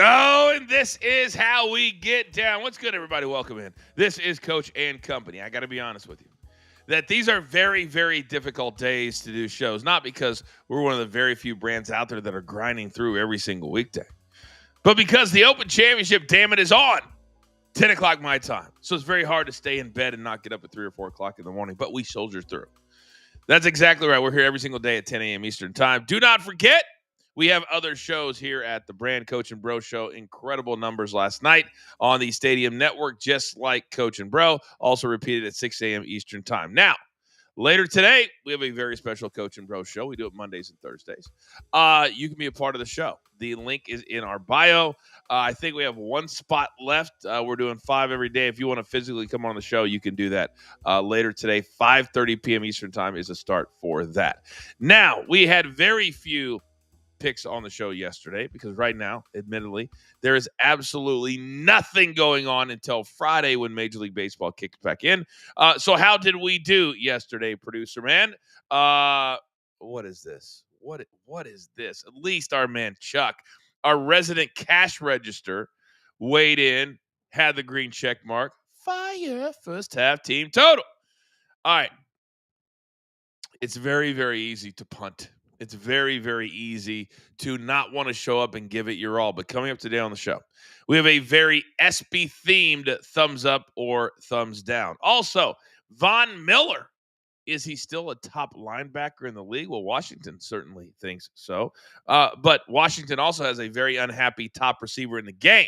Oh, and this is how we get down. What's good, everybody? Welcome in. This is Coach and Company. I got to be honest with you that these are very, very difficult days to do shows, not because we're one of the very few brands out there that are grinding through every single weekday, but because the Open Championship, damn it, is on 10 o'clock my time. So it's very hard to stay in bed and not get up at 3 or 4 o'clock in the morning, but we soldier through. That's exactly right. We're here every single day at 10 a.m. Eastern time. Do not forget, we have other shows here at the Brand Coach and Bro Show. Incredible numbers last night on the Stadium Network, just like Coach and Bro. Also repeated at 6 a.m. Eastern time. Now, later today, we have a very special Coach and Bro Show. We do it Mondays and Thursdays. You can be a part of the show. The link is in our bio. I think we have one spot left. We're doing 5 every day. If you want to physically come on the show, you can do that later today. 5:30 p.m. Eastern time is a start for that. Now, we had very few picks on the show yesterday because right now, admittedly, there is absolutely nothing going on until Friday when Major League Baseball kicks back in. So how did we do yesterday, producer man? What is this? What is this? At least our man Chuck, our resident cash register, weighed in, had the green check mark. Fire, first half team total. All right. It's very, very easy to punt. It's very, very easy to not want to show up and give it your all. But coming up today on the show, we have a very ESPY-themed thumbs up or thumbs down. Also, Von Miller. Is he still a top linebacker in the league? Well, Washington certainly thinks so. But Washington also has a very unhappy top receiver in the game.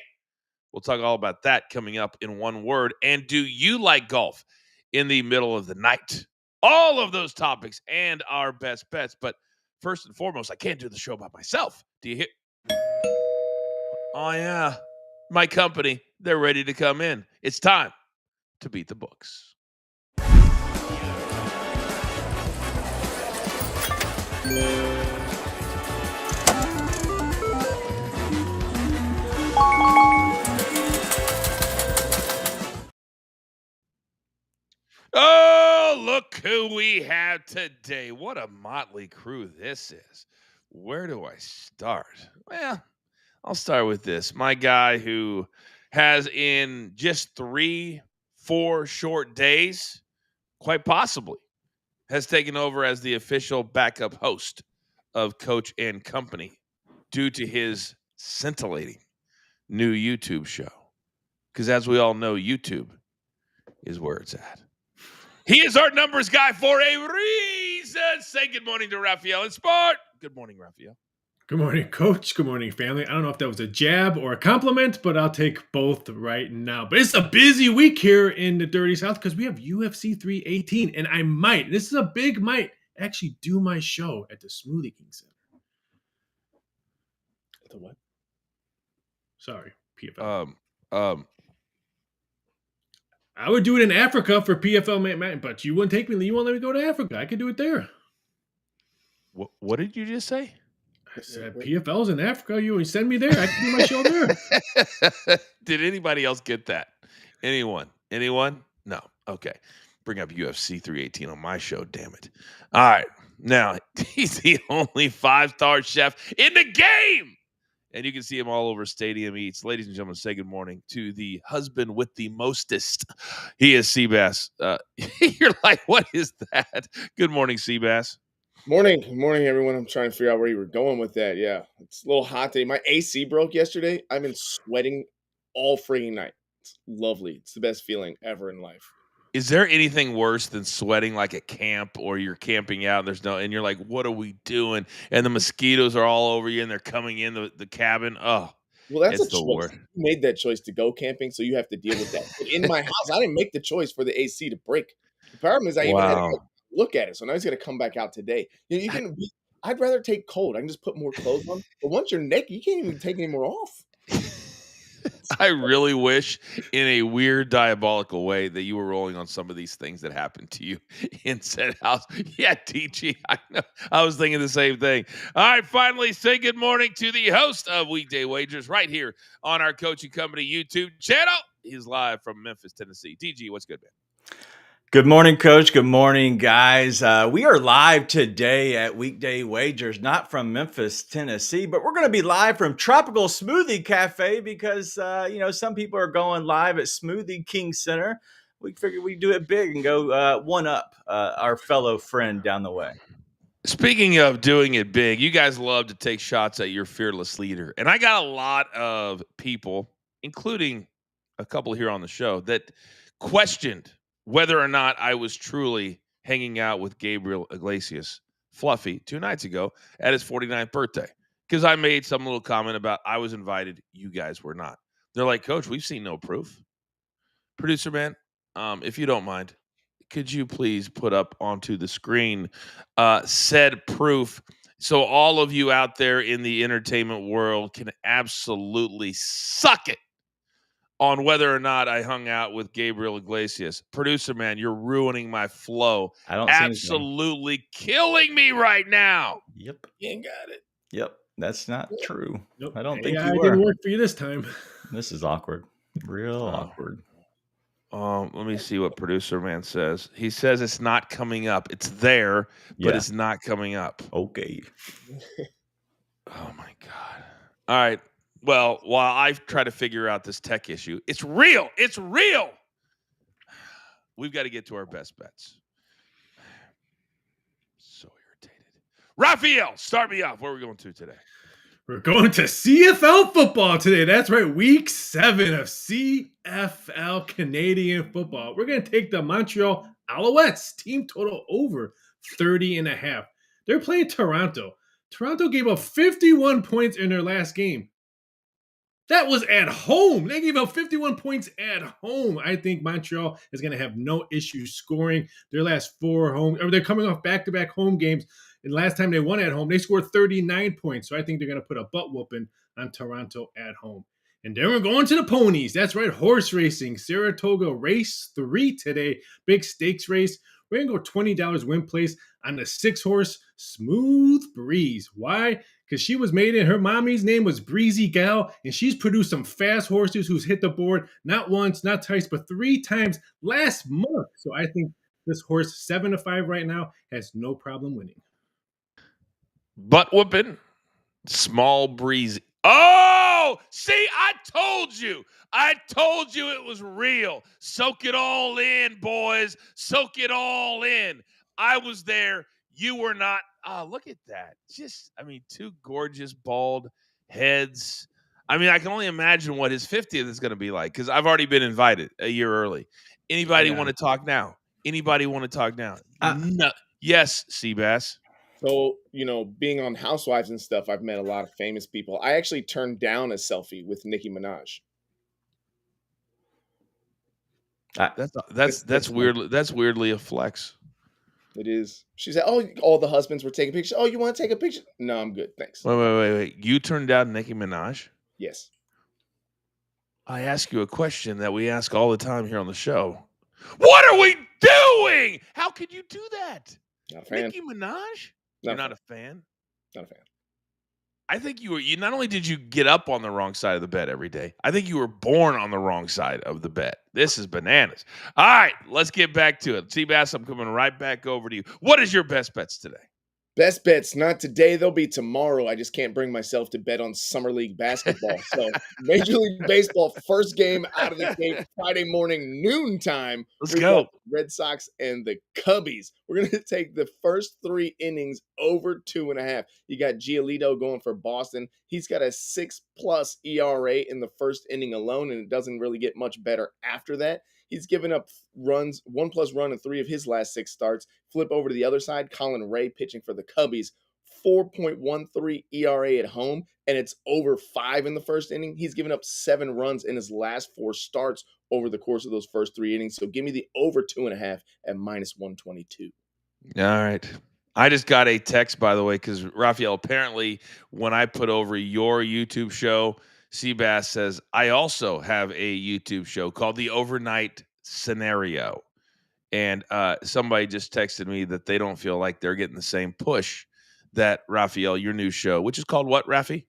We'll talk all about that coming up in one word. And do you like golf in the middle of the night? All of those topics and our best bets. But first and foremost, I can't do the show by myself. Do you hear? Oh, yeah. My company, they're ready to come in. It's time to beat the books. Oh, look who we have today. What a motley crew this is. Where do I start? Well, I'll start with this. My guy who has in just 3-4 short days, quite possibly, has taken over as the official backup host of Coach and Company due to his scintillating new YouTube show. Because as we all know, YouTube is where it's at. He is our numbers guy for a reason. Say good morning to Raphael in Sport. Good morning, Raphael. Good morning, Coach. Good morning, family. I don't know if that was a jab or a compliment, but I'll take both right now. But it's a busy week here in the Dirty South because we have UFC 318, and I might, this is a big might, actually do my show at the Smoothie King Center. The what? Sorry, PFL. I would do it in Africa for PFL, but you wouldn't take me. You won't let me go to Africa. I could do it there. What did you just say? I said PFL's in Africa. You send me there. I can do my show there. Did anybody else get that? Anyone? No. Okay. Bring up UFC 318 on my show, damn it. All right. Now, he's the only 5-star chef in the game. And you can see him all over Stadium Eats. Ladies and gentlemen, say good morning to the husband with the mostest. He is Seabass. You're like, what is that? Good morning, Seabass. Morning, everyone. I'm trying to figure out where you were going with that. Yeah, it's a little hot today. My AC broke yesterday. I've been sweating all freaking night. It's lovely. It's the best feeling ever in life. Is there anything worse than sweating like at camp or you're camping out and you're like, what are we doing? And the mosquitoes are all over you and they're coming in the cabin. Oh, well, that's a choice. You made that choice to go camping, so you have to deal with that. But in my house, I didn't make the choice for the AC to break. The problem is I even had to look at it, so now he's going to come back out today. You can. I'd rather take cold. I can just put more clothes on. But once you're naked, you can't even take any more off. I really wish in a weird, diabolical way that you were rolling on some of these things that happened to you in said house. Yeah, TG, I know. I was thinking the same thing. All right, finally, say good morning to the host of Weekday Wagers right here on our Coaching Company YouTube channel. He's live from Memphis, Tennessee. TG, what's good, man? Good morning, Coach. Good morning, guys. We are live today at Weekday Wagers, not from Memphis, Tennessee, but we're going to be live from Tropical Smoothie Cafe because, some people are going live at Smoothie King Center. We figured we'd do it big and go one up our fellow friend down the way. Speaking of doing it big, you guys love to take shots at your fearless leader. And I got a lot of people, including a couple here on the show, that questioned whether or not I was truly hanging out with Gabriel Iglesias, Fluffy, 2 nights ago at his 49th birthday. Because I made some little comment about I was invited, you guys were not. They're like, Coach, we've seen no proof. Producer man, if you don't mind, could you please put up onto the screen said proof so all of you out there in the entertainment world can absolutely suck it on whether or not I hung out with Gabriel Iglesias. Producer man, you're ruining my flow. I don't see anything. Absolutely killing me right now. Yep. You ain't got it. Yep. That's not true. Nope. I don't think AI you were. didn't work for you this time. This is awkward. Real awkward. Let me see what producer man says. He says it's not coming up. It's there, but it's not coming up. Okay. Oh my God. All right. Well, while I try to figure out this tech issue, it's real. It's real. We've got to get to our best bets. So irritated. Raphael, start me off. Where are we going to today? We're going to CFL football today. That's right, week 7 of CFL Canadian football. We're going to take the Montreal Alouettes team total over 30.5. They're playing Toronto. Toronto gave up 51 points in their last game. That was at home. They gave up 51 points at home. I think Montreal is going to have no issue scoring their last 4 home. Or they're coming off back-to-back home games. And last time they won at home, they scored 39 points. So I think they're going to put a butt whooping on Toronto at home. And then we're going to the ponies. That's right, horse racing. Saratoga race 3 today. Big stakes race. We're going to go $20 win place on the 6-horse Smooth Breeze. Why? Because she was made in her mommy's name was Breezy Gal, and she's produced some fast horses who's hit the board not once, not twice, but 3 times last month. So I think this horse 7-5 right now has no problem winning. Butt whooping, small breezy. Oh, see, I told you. I told you it was real. Soak it all in, boys. Soak it all in. I was there. You were not. Oh, look at that. 2 gorgeous bald heads. I can only imagine what his 50th is going to be like because I've already been invited a year early. Anybody want to talk now? Anybody want to talk now? No. Yes, Seabass. So, being on Housewives and stuff, I've met a lot of famous people. I actually turned down a selfie with Nicki Minaj. That's weird. That's weirdly a flex. It is. She said, "Oh, all the husbands were taking pictures. Oh, you want to take a picture? No, I'm good, thanks." Wait. You turned down Nicki Minaj? Yes. I ask you a question that we ask all the time here on the show. What are we doing? How could you do that? Not a fan. Nicki Minaj? You're not a fan? Not a fan. I think you not only did you get up on the wrong side of the bed every day, I think you were born on the wrong side of the bed. This is bananas. All right, let's get back to it. Seabass, I'm coming right back over to you. What is your best bets today? Best bets, not today. They'll be tomorrow. I just can't bring myself to bet on Summer League basketball. So Major League Baseball, first game out of the gate, Friday morning, noontime. Let's go. Red Sox and the Cubbies. We're going to take the first 3 innings over 2.5. You got Giolito going for Boston. He's got a 6+ ERA in the first inning alone, and it doesn't really get much better after that. He's given up runs, 1+ run in 3 of his last 6 starts. Flip over to the other side, Colin Ray pitching for the Cubbies, 4.13 ERA at home, and it's over 5 in the first inning. He's given up 7 runs in his last 4 starts over the course of those first 3 innings. So give me the over 2.5 at -122. All right. I just got a text, by the way, because Raphael, apparently when I put over your YouTube show, Seabass says, I also have a YouTube show called The Overnight Scenario. And somebody just texted me that they don't feel like they're getting the same push that Raphael, your new show, which is called what, Rafi?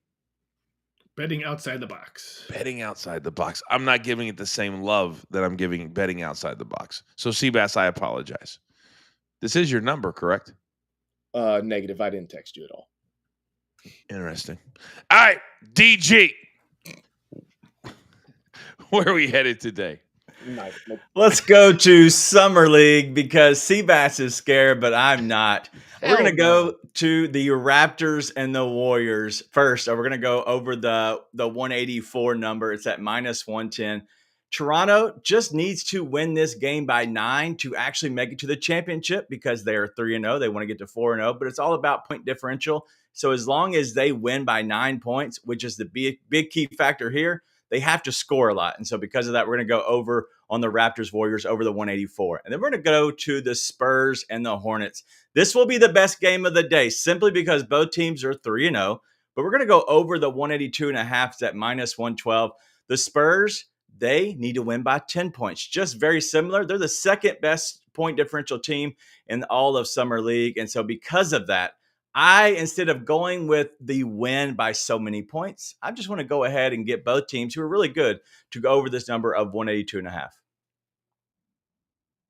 Betting outside the box. Betting outside the box. I'm not giving it the same love that I'm giving betting outside the box. So, Seabass, I apologize. This is your number, correct? Negative. I didn't text you at all. Interesting. All right, DG. Where are we headed today? Let's go to Summer League because Seabass is scared, but I'm not. We're going to go to the Raptors and the Warriors first. We're going to go over the 184 number. It's at -110. Toronto just needs to win this game by 9 to actually make it to the championship because they are 3-0. They want to get to 4-0, but it's all about point differential. So as long as they win by 9 points, which is the big key factor here, they have to score a lot. And so because of that, we're going to go over on the Raptors Warriors over the 184. And then we're going to go to the Spurs and the Hornets. This will be the best game of the day simply because both teams are 3-0. But we're going to go over the 182.5. It's at -112. The Spurs, they need to win by 10 points. Just very similar. They're the second best point differential team in all of Summer League. And so because of that, instead of going with the win by so many points, I just want to go ahead and get both teams who are really good to go over this number of 182.5.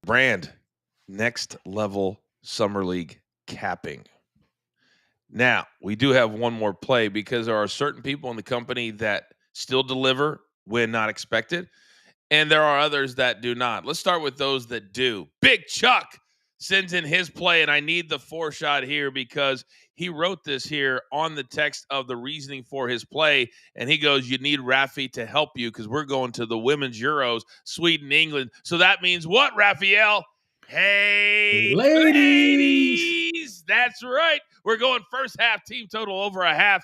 Brand, next level Summer League capping. Now, we do have one more play because there are certain people in the company that still deliver when not expected, and there are others that do not. Let's start with those that do. Big Chuck sends in his play, and I need the 4-shot here because he wrote this here on the text of the reasoning for his play, and he goes, you need Rafi to help you because we're going to the Women's Euros, Sweden, England. So that means what, Raphael? Hey, ladies! That's right. We're going first half, team total over a half.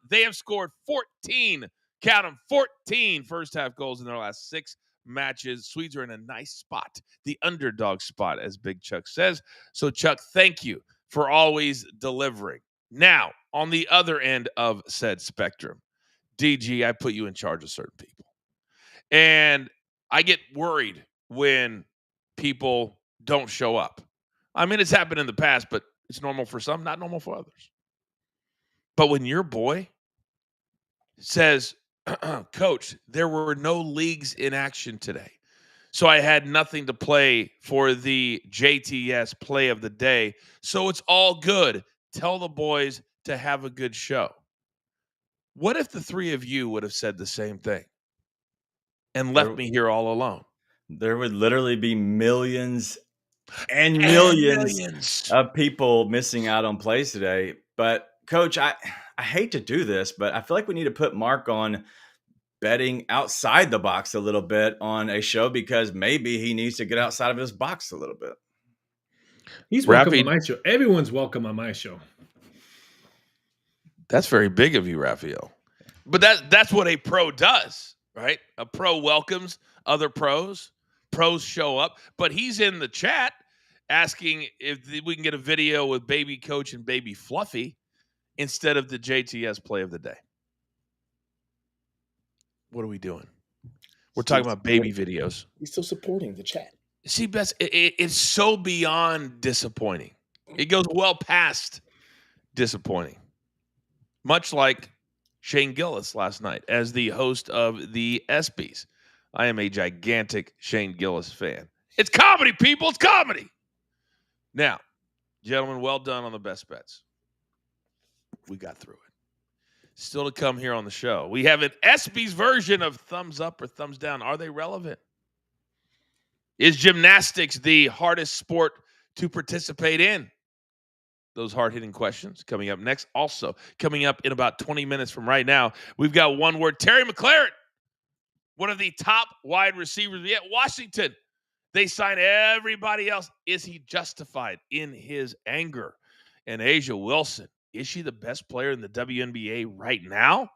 They have scored 14, count them, 14 first half goals in their last 6 matches. Swedes are in a nice spot, the underdog spot, as Big Chuck says. So, Chuck, thank you for always delivering. Now, on the other end of said spectrum, DG, I put you in charge of certain people. And I get worried when people don't show up. I mean, it's happened in the past, but it's normal for some, not normal for others. But when your boy says, Coach, there were no leagues in action today, so I had nothing to play for the JTS play of the day, so it's all good. Tell the boys to have a good show. What if the 3 of you would have said the same thing and left me here all alone? There would literally be millions and millions of people missing out on plays today. But, Coach, I hate to do this, but I feel like we need to put Mark on betting outside the box a little bit on a show because maybe he needs to get outside of his box a little bit. He's welcome on my show. Everyone's welcome on my show. That's very big of you, Raphael. But that's what a pro does, right? A pro welcomes other pros. Pros show up. But he's in the chat asking if we can get a video with Baby Coach and Baby Fluffy instead of the JTS play of the day. What are we doing? We're talking about baby videos. He's still supporting the chat. See, Bess, it's so beyond disappointing. It goes well past disappointing. Much like Shane Gillis last night as the host of the ESPYs. I am a gigantic Shane Gillis fan. It's comedy, people. It's comedy. Now, gentlemen, well done on the best bets. We got through it. Still to come here on the show. We have an ESPYs version of thumbs up or thumbs down. Are they relevant? Is gymnastics the hardest sport to participate in? Those hard-hitting questions coming up next. Also, coming up in about 20 minutes from right now, we've got one word. Terry McLaren, one of the top wide receivers at Washington. They sign everybody else. Is he justified in his anger? And Asia Wilson, is she the best player in the WNBA right now?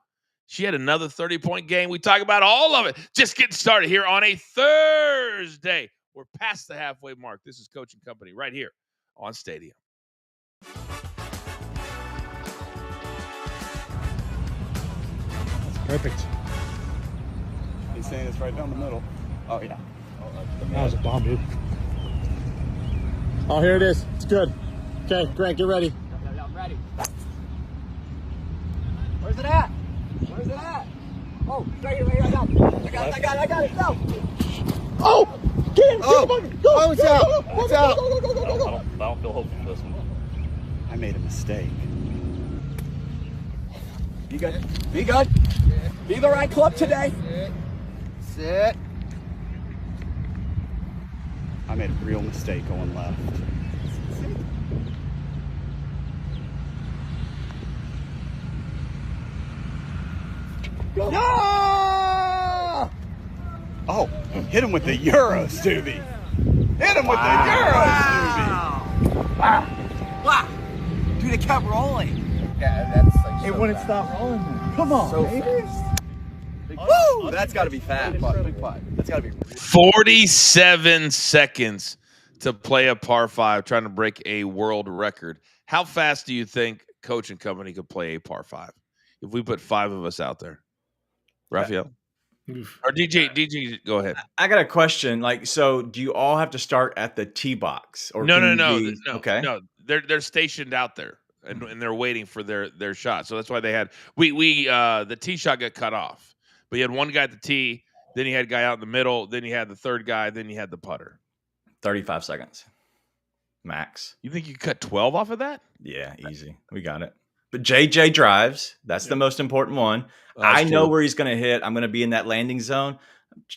She had another 30-point game. We talk about all of it. Just getting started here on a Thursday. We're past the halfway mark. This is Coach and Company right here on Stadium. That's perfect. He's saying it's right down the middle. Oh, yeah. That was a bomb, dude. Oh, here it is. It's good. Okay, Grant, get ready. I'm ready. Where's it at? Where's it at? Oh, right here. I got it. No. Oh! Get him! Oh, it's out. It's out. I don't feel hopeful for this one. I made a mistake. Be good. Be good. Be the right club today. Sit. I made a real mistake going left. Go. No! Oh, hit him with the Euro, Stubby. Hit him with the Euro, Stubby. Wow. Dude, it kept rolling. Yeah, that's like It wouldn't stop rolling. Come on, so baby. fast. Woo! That's got to be fat. Big putt. That's got to be. 47 seconds to play a par 5, trying to break a world record. How fast do you think Coach and Company could play a par 5 if we put 5 of us out there? Raphael? Or DJ, go ahead. I got a question. So do you all have to start at the tee box? Or No. Okay. No, they're stationed out there and they're waiting for their shot. So that's why they had the tee shot got cut off. But you had one guy at the tee, then you had a guy out in the middle, then you had the third guy, then you had the putter. 35 seconds max. You think you could cut 12 off of that? Yeah, easy. We got it. But JJ drives. That's the most important one. I know true. where he's going to hit. I'm going to be in that landing zone.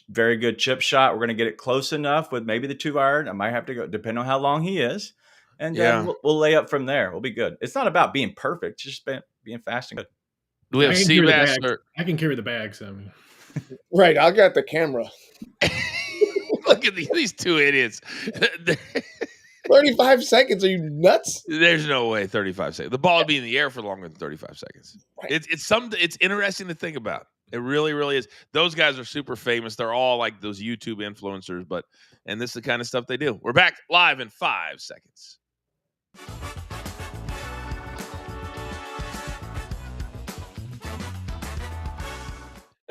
Very good chip shot. We're going to get it close enough with maybe the 2-iron. I might have to go, depending on how long he is. And we'll lay up from there. We'll be good. It's not about being perfect. It's just being fast and good. Do we have Seabass? I can carry the bags. I mean, Right, I got the camera. Look at these two idiots. 35 seconds? Are you nuts? There's no way 35 seconds. The ball would be in the air for longer than 35 seconds. Right. It's interesting to think about. It really, really is. Those guys are super famous. They're all like those YouTube influencers, and this is the kind of stuff they do. We're back live in 5 seconds.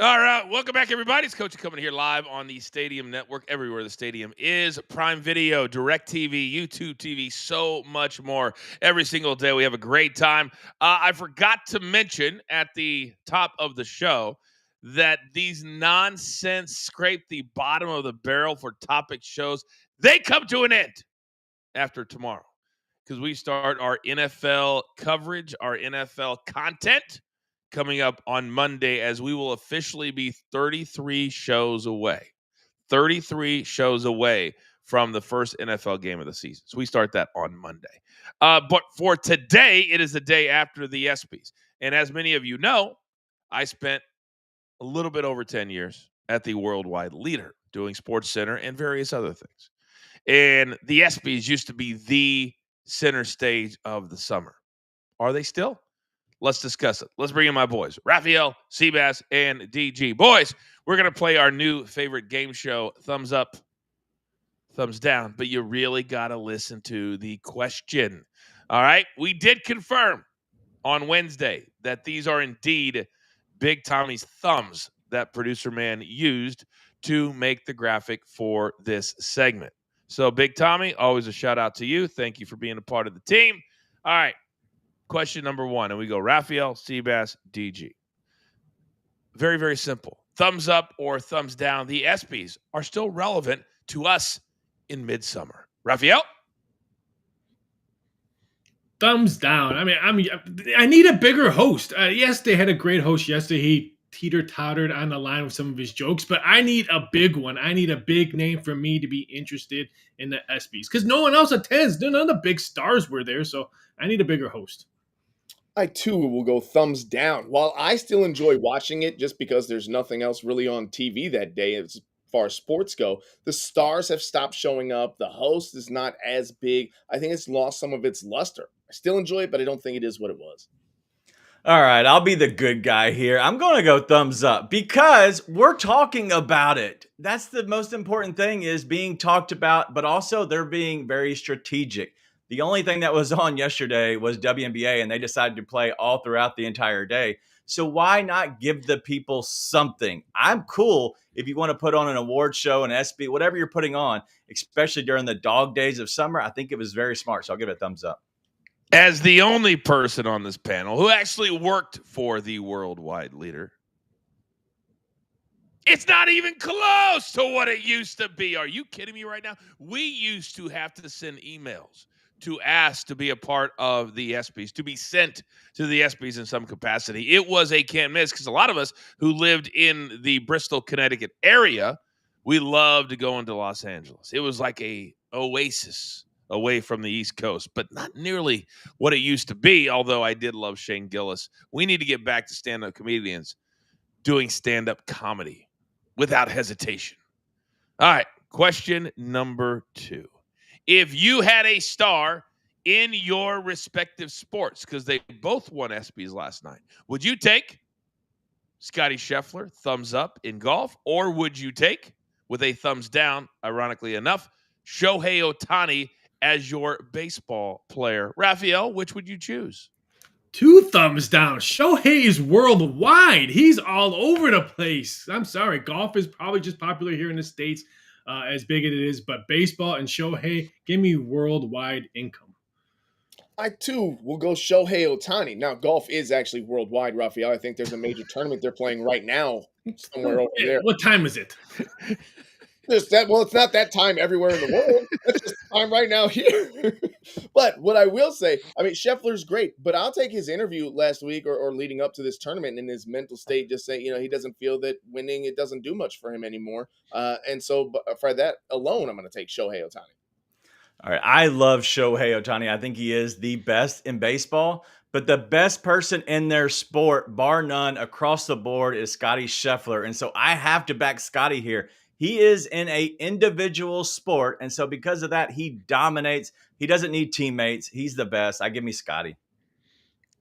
All right, welcome back, everybody. It's Coach coming here live on the Stadium Network, everywhere the stadium is. Prime Video, DirecTV, YouTube TV, so much more. Every single day, we have a great time. I forgot to mention at the top of the show that these nonsense scrape the bottom of the barrel for topic shows, they come to an end after tomorrow because we start our NFL coverage, our NFL content coming up on Monday, as we will officially be 33 shows away. 33 shows away from the first NFL game of the season. So we start that on Monday. But for today, it is the day after the ESPYs. And as many of you know, I spent a little bit over 10 years at the worldwide leader doing Sports Center and various other things. And the ESPYs used to be the center stage of the summer. Are they still? Let's discuss it. Let's bring in my boys, Raphael, Seabass, and DG. Boys, we're going to play our new favorite game show, Thumbs Up, Thumbs Down, but you really got to listen to the question. All right? We did confirm on Wednesday that these are indeed Big Tommy's thumbs that producer man used to make the graphic for this segment. So, Big Tommy, always a shout out to you. Thank you for being a part of the team. All right. Question number 1, and we go Raphael, Seabass, DG. Very, very simple. Thumbs up or thumbs down. The ESPYs are still relevant to us in midsummer. Raphael? thumbs down. I mean, I need a bigger host. Yes, they had a great host yesterday. He teeter-tottered on the line with some of his jokes, but I need a big one. I need a big name for me to be interested in the ESPYs because no one else attends. None of the big stars were there, so I need a bigger host. I, too, will go thumbs down. While I still enjoy watching it just because there's nothing else really on TV that day as far as sports go, the stars have stopped showing up. The host is not as big. I think it's lost some of its luster. I still enjoy it, but I don't think it is what it was. All right, I'll be the good guy here. I'm going to go thumbs up because we're talking about it. That's the most important thing, is being talked about, but also they're being very strategic. The only thing that was on yesterday was WNBA, and they decided to play all throughout the entire day. So why not give the people something? I'm cool if you want to put on an award show, an ESPY, whatever you're putting on, especially during the dog days of summer. I think it was very smart, so I'll give it a thumbs up. As the only person on this panel who actually worked for the worldwide leader, It's not even close to what it used to be. Are you kidding me right now? We used to have to send emails to ask to be a part of the ESPYs, to be sent to the ESPYs in some capacity. It was a can't miss because a lot of us who lived in the Bristol, Connecticut area, we loved to go into Los Angeles. It was like a oasis away from the East Coast, but not nearly what it used to be, although I did love Shane Gillis. We need to get back to stand-up comedians doing stand-up comedy without hesitation. All right, question number 2. If you had a star in your respective sports, because they both won ESPYs last night, would you take Scotty Scheffler, thumbs up in golf, or would you take, with a thumbs down, ironically enough, Shohei Ohtani as your baseball player? Raphael, which would you choose? 2 thumbs down. Shohei is worldwide. He's all over the place. I'm sorry. Golf is probably just popular here in the States, as big as it is. But baseball and Shohei, give me worldwide income. I, too, will go Shohei Ohtani. Now, golf is actually worldwide, Raphael. I think there's a major tournament they're playing right now somewhere over there. What time is it? Well, it's not that time everywhere in the world. It's just time right now here. But what I will say, I mean, Scheffler's great, but I'll take his interview last week or leading up to this tournament and his mental state, just saying, he doesn't feel that winning, it doesn't do much for him anymore. And so for that alone, I'm going to take Shohei Ohtani. All right. I love Shohei Ohtani. I think he is the best in baseball, but the best person in their sport, bar none, across the board is Scotty Scheffler. And so I have to back Scotty here. He is in a individual sport, and so because of that, he dominates. He doesn't need teammates. He's the best. I give me Scotty.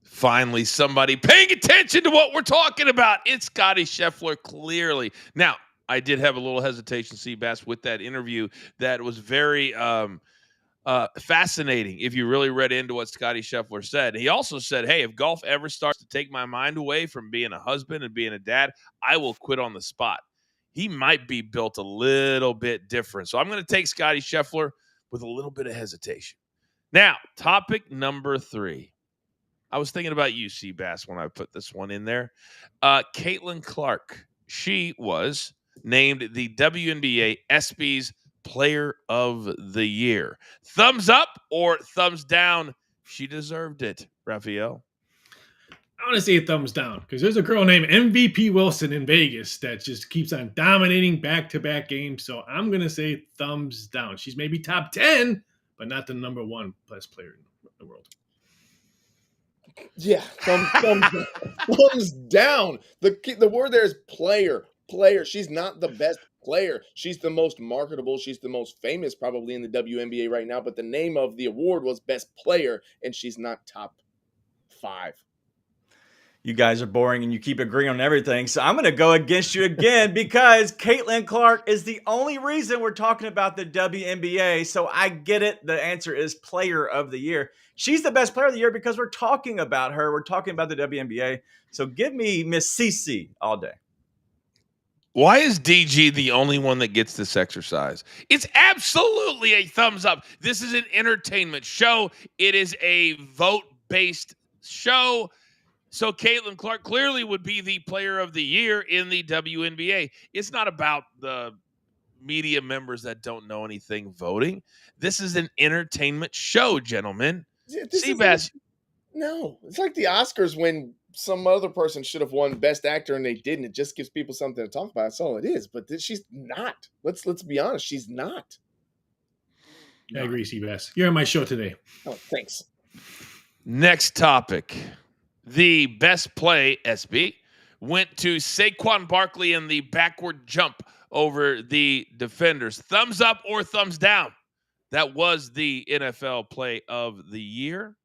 Finally, somebody paying attention to what we're talking about. It's Scotty Scheffler, clearly. Now, I did have a little hesitation, Seabass, with that interview that was very fascinating if you really read into what Scotty Scheffler said. He also said, hey, if golf ever starts to take my mind away from being a husband and being a dad, I will quit on the spot. He might be built a little bit different. So I'm going to take Scotty Scheffler with a little bit of hesitation. Now, topic number 3. I was thinking about you, Seabass, when I put this one in there. Caitlin Clark. She was named the WNBA ESPYs Player of the Year. Thumbs up or thumbs down? She deserved it, Raphael. I want to say a thumbs down because there's a girl named MVP Wilson in Vegas that just keeps on dominating back-to-back games. So I'm going to say thumbs down. She's maybe top 10, but not the number 1 best player in the world. Yeah, thumbs down. The word there is player. She's not the best player. She's the most marketable. She's the most famous probably in the WNBA right now. But the name of the award was best player, and she's not top 5. You guys are boring and you keep agreeing on everything. So I'm going to go against you again because Caitlin Clark is the only reason we're talking about the WNBA. So I get it. The answer is player of the year. She's the best player of the year because we're talking about her. We're talking about the WNBA. So give me Miss CC all day. Why is DG the only one that gets this exercise? It's absolutely a thumbs up. This is an entertainment show. It is a vote-based show. So Caitlin Clark clearly would be the player of the year in the WNBA. It's not about the media members that don't know anything voting. This is an entertainment show, gentlemen. Seabass. No, it's like the Oscars when some other person should have won Best Actor and they didn't. It just gives people something to talk about. That's all it is. But she's not. Let's be honest. She's not. I agree, Seabass. You're on my show today. Oh, thanks. Next topic. The best play, SB, went to Saquon Barkley in the backward jump over the defenders. Thumbs up or thumbs down? That was the NFL play of the year.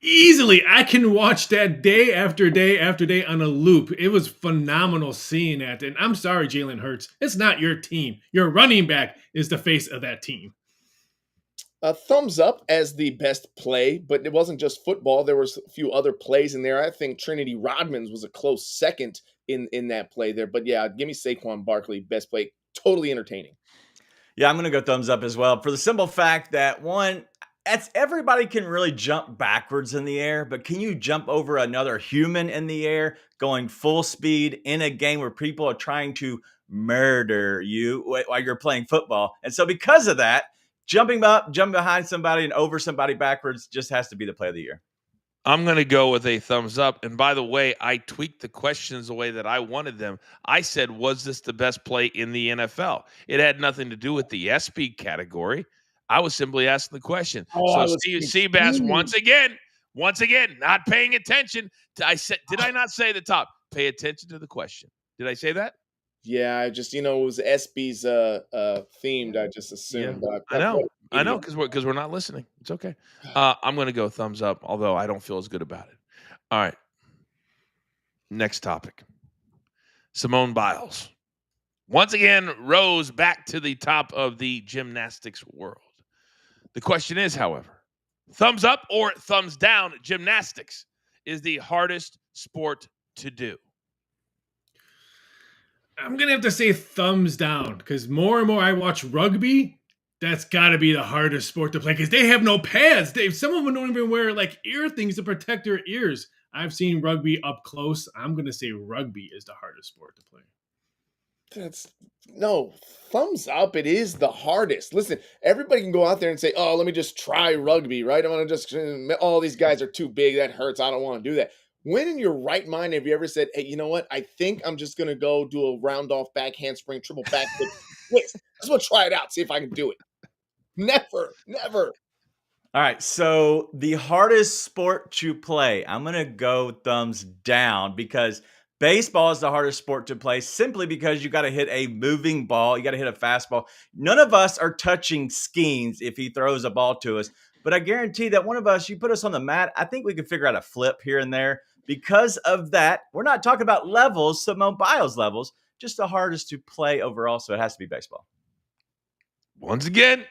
Easily. I can watch that day after day after day on a loop. It was phenomenal seeing that. And I'm sorry, Jalen Hurts. It's not your team. Your running back is the face of that team. A thumbs up as the best play, but it wasn't just football. There was a few other plays in there. I think Trinity Rodman's was a close second in that play there. But yeah, give me Saquon Barkley, best play. Totally entertaining. Yeah, I'm going to go thumbs up as well for the simple fact that, one, everybody can really jump backwards in the air, but can you jump over another human in the air going full speed in a game where people are trying to murder you while you're playing football? And so because of that, jumping up, jumping behind somebody and over somebody backwards just has to be the play of the year. I'm going to go with a thumbs up. And by the way, I tweaked the questions the way that I wanted them. I said, was this the best play in the NFL? It had nothing to do with the SB category. I was simply asking the question. Oh, So I was Seabass, confused. once again, not paying attention. Did I not say at the top, pay attention to the question? Did I say that? Yeah, I just it was SB's themed. I just assumed. I know, What an idiot. because we're not listening. It's okay. I'm going to go thumbs up, although I don't feel as good about it. All right. Next topic. Simone Biles once again rose back to the top of the gymnastics world. The question is, however, thumbs up or thumbs down, gymnastics is the hardest sport to do. I'm going to have to say thumbs down because more and more I watch rugby. That's got to be the hardest sport to play because they have no pads. Some of them don't even wear like ear things to protect their ears. I've seen rugby up close. I'm going to say rugby is the hardest sport to play. No, thumbs up. It is the hardest. Listen, everybody can go out there and say, "Oh, let me just try rugby." Right? I want to just. All these guys are too big. That hurts. I don't want to do that. When in your right mind have you ever said, "Hey, you know what? I think I'm just gonna go do a round off back handspring, triple backflip twist. Just want to try it out, see if I can do it." Never, never. All right, so the hardest sport to play, I'm going to go thumbs down because baseball is the hardest sport to play simply because you got to hit a moving ball. You got to hit a fastball. None of us are touching Skeens if he throws a ball to us. But I guarantee that one of us, you put us on the mat, I think we can figure out a flip here and there. Because of that, we're not talking about levels, Simone Biles levels, just the hardest to play overall. So it has to be baseball. Once again,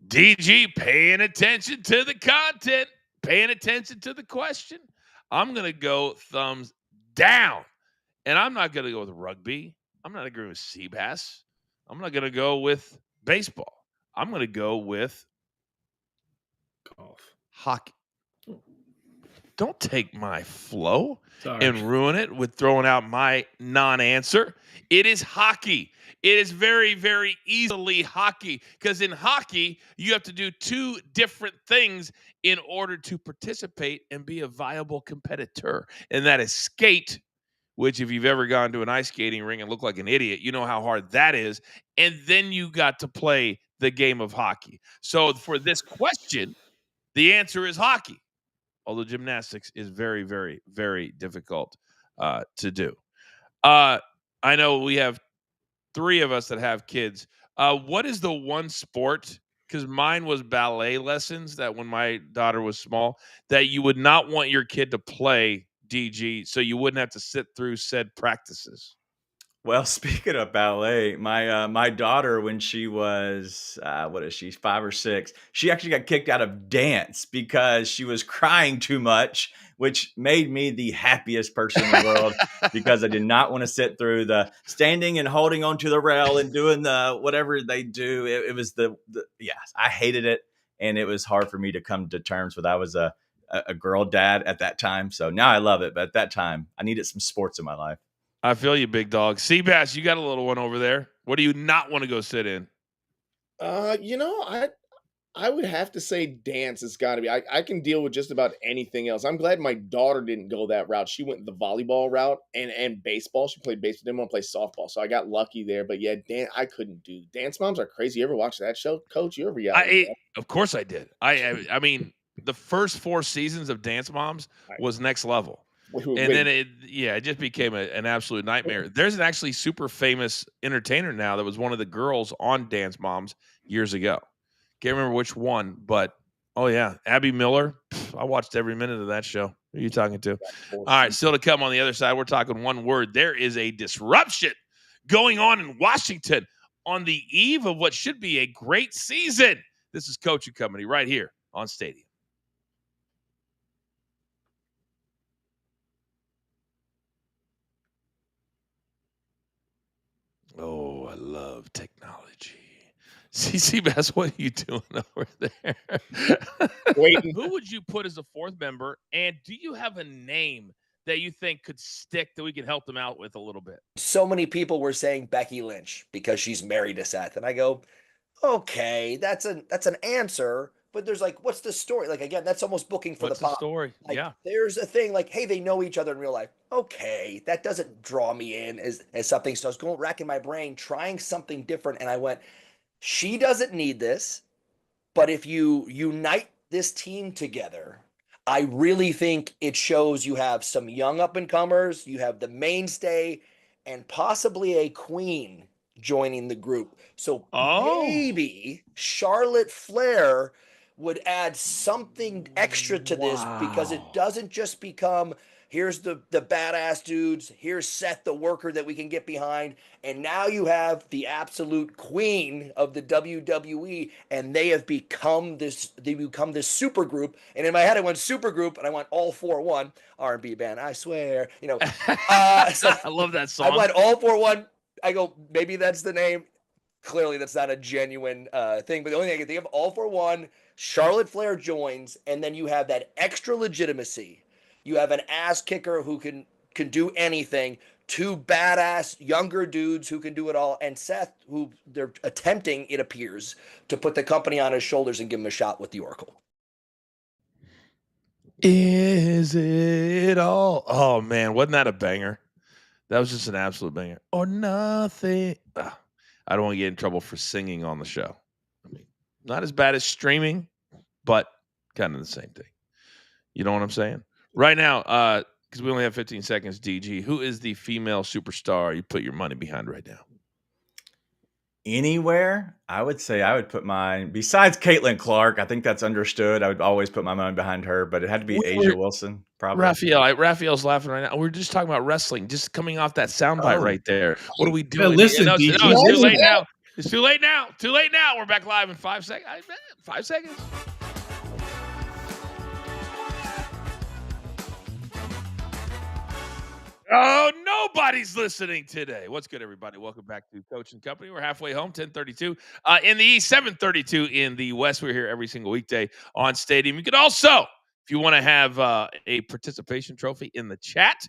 DG paying attention to the content, paying attention to the question. I'm going to go thumbs down. And I'm not going to go with rugby. I'm not agreeing with Seabass. I'm not going to go with baseball. I'm going to go with Golf. hockey. Don't take my flow Sorry. and ruin it with throwing out my non-answer. It is hockey. It is very, very easily hockey because in hockey, you have to do two different things in order to participate and be a viable competitor. And that is skate, which if you've ever gone to an ice skating ring and look like an idiot, you know how hard that is. And then you got to play the game of hockey. So for this question, the answer is hockey. Although gymnastics is very, very, very difficult to do. I know we have three of us that have kids. What is the one sport? Because mine was ballet lessons that when my daughter was small, that you would not want your kid to play, DG, so you wouldn't have to sit through said practices. Well, speaking of ballet, my daughter, when she was what is she, 5 or 6, she actually got kicked out of dance because she was crying too much, which made me the happiest person in the world because I did not want to sit through the standing and holding onto the rail and doing the whatever they do. It was yes, I hated it, and it was hard for me to come to terms with. I was a girl dad at that time, so now I love it, but at that time, I needed some sports in my life. I feel you, big dog. Seabass, you got a little one over there. What do you not want to go sit in? I would have to say dance has got to be. I can deal with just about anything else. I'm glad my daughter didn't go that route. She went the volleyball route and baseball. She played baseball, didn't want to play softball. So I got lucky there. But yeah, I couldn't do. Dance moms are crazy. You ever watch that show, Coach? You ever Of course I did. I mean, the first 4 seasons of Dance Moms was next level. And then it just became an absolute nightmare. There's an actually super famous entertainer now that was one of the girls on Dance Moms years ago. Can't remember which one, but oh yeah, Abby Miller. I watched every minute of that show. Who are you talking to? All right, still to come on the other side. We're talking one word. There is a disruption going on in Washington on the eve of what should be a great season. This is Coaching Company right here on Stadium. Oh, I love technology. CC Bass, what are you doing over there? Waiting. Who would you put as a fourth member? And do you have a name that you think could stick that we can help them out with a little bit? So many people were saying Becky Lynch because she's married to Seth. And I go, okay, that's an answer. But there's like, what's the story? Like, again, that's almost booking for What's the the pod. story? Like, Yeah. there's a thing like, hey, they know each other in real life. Okay, that doesn't draw me in as something. So I was going racking my brain, trying something different. And I went, she doesn't need this. But if you unite this team together, I really think it shows you have some young up and comers, you have the mainstay, and possibly a queen joining the group. So maybe Charlotte Flair would add something extra to this because it doesn't just become here's the badass dudes, here's Seth the worker that we can get behind, and now you have the absolute queen of the WWE, and they become this super group. And in my head I went super group, and I went all for one R&B band, I swear, so I love that song. I went all for one. I go, maybe that's the name. Clearly that's not a genuine thing, but the only thing I can think of, all for one, Charlotte Flair joins, and then you have that extra legitimacy. You have an ass kicker who can do anything, two badass younger dudes who can do it all, and Seth, who they're attempting, it appears, to put the company on his shoulders and give him a shot with the Oracle. Is it all? Oh man, wasn't that a banger? That was just an absolute banger. Or nothing. I don't want to get in trouble for singing on the show. I mean, not as bad as streaming, but kind of the same thing. You know what I'm saying? Right now, because we only have 15 seconds, DG, who is the female superstar you put your money behind right now? Anywhere, I would say I would put mine, besides Caitlin Clark, I think that's understood. I would always put my money behind her, but it had to be Asia Wilson, probably. Raphael's laughing right now. We're just talking about wrestling, just coming off that soundbite right there. What are we doing? Listen, no, DG. it's too late now. It's too late now. Too late now. We're back live in 5 seconds. 5 seconds. Oh, nobody's listening today. What's good, everybody? Welcome back to Coach and Company. We're halfway home, 10:32 in the East, 7:32 in the West. We're here every single weekday on Stadium. You can also, if you want to have a participation trophy in the chat,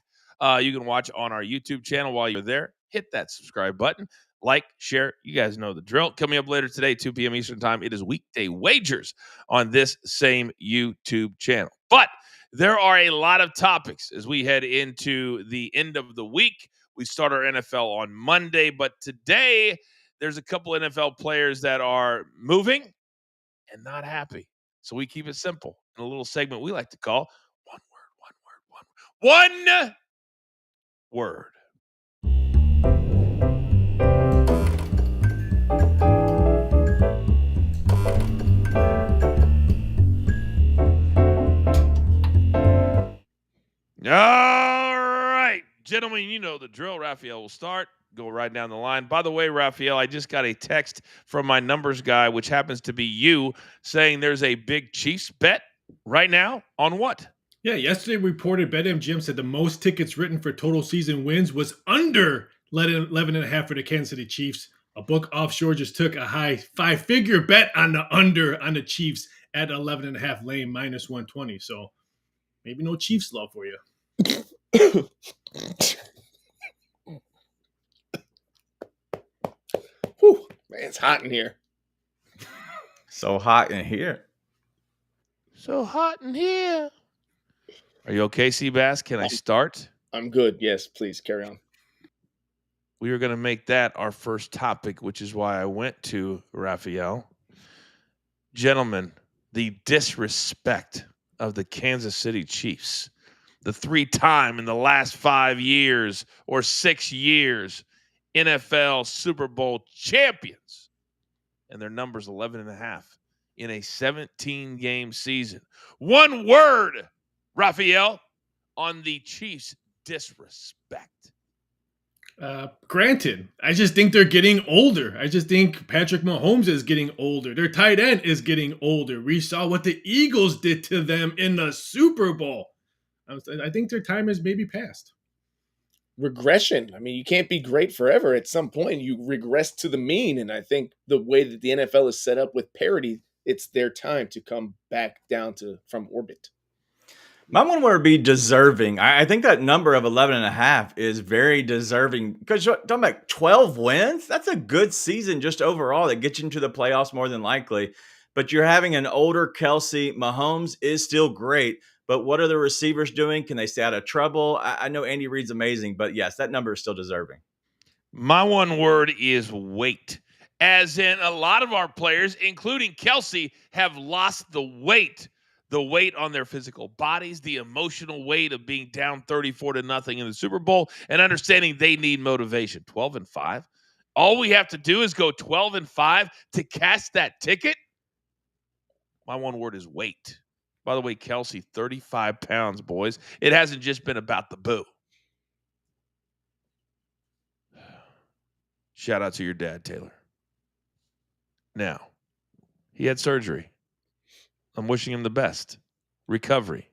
you can watch on our YouTube channel while you're there. Hit that subscribe button. Like, share. You guys know the drill. Coming up later today, 2 p.m. Eastern Time, it is Weekday Wagers on this same YouTube channel. But there are a lot of topics as we head into the end of the week. We start our NFL on Monday, but today there's a couple NFL players that are moving and not happy. So we keep it simple in a little segment we like to call One Word. All right, gentlemen, you know the drill. Raphael will start. Go right down the line. By the way, Raphael, I just got a text from my numbers guy, which happens to be you, saying there's a big Chiefs bet right now on what? Yeah, yesterday reported BetMGM said the most tickets written for total season wins was under 11.5 for the Kansas City Chiefs. A book offshore just took a high 5-figure bet on the under on the Chiefs at 11.5, lane minus 120. So maybe no Chiefs love for you. Whew, man, it's hot in here. So hot in here. So hot in here. Are you okay, Seabass? Can I start? I'm good. Yes, please carry on. We were going to make that our first topic, which is why I went to Raphael. Gentlemen, the disrespect of the Kansas City Chiefs, the 3-time in the last 5 years or 6 years NFL Super Bowl champions, and their number's 11.5 in a 17-game season. One word, Raphael, on the Chiefs' disrespect. Granted, I just think they're getting older. I just think Patrick Mahomes is getting older. Their tight end is getting older. We saw what the Eagles did to them in the Super Bowl. I think their time is maybe past. regression. I mean, you can't be great forever. At some point, you regress to the mean. And I think the way that the NFL is set up with parity, it's their time to come back down from orbit. My one would be deserving. I think that number of 11.5 is very deserving because you're talking about 12 wins. That's a good season just overall that gets you into the playoffs more than likely. But you're having an older Kelsey. Mahomes is still great. But what are the receivers doing? Can they stay out of trouble? I know Andy Reid's amazing, but yes, that number is still deserving. My one word is wait. As in, a lot of our players, including Kelsey, have lost the weight on their physical bodies, the emotional weight of being down 34-0 in the Super Bowl, and understanding they need motivation. 12-5. All we have to do is go 12-5 to cash that ticket. My one word is wait. By the way, Kelsey, 35 pounds, boys. It hasn't just been about the boo. Shout out to your dad, Taylor. Now, he had surgery. I'm wishing him the best. Recovery.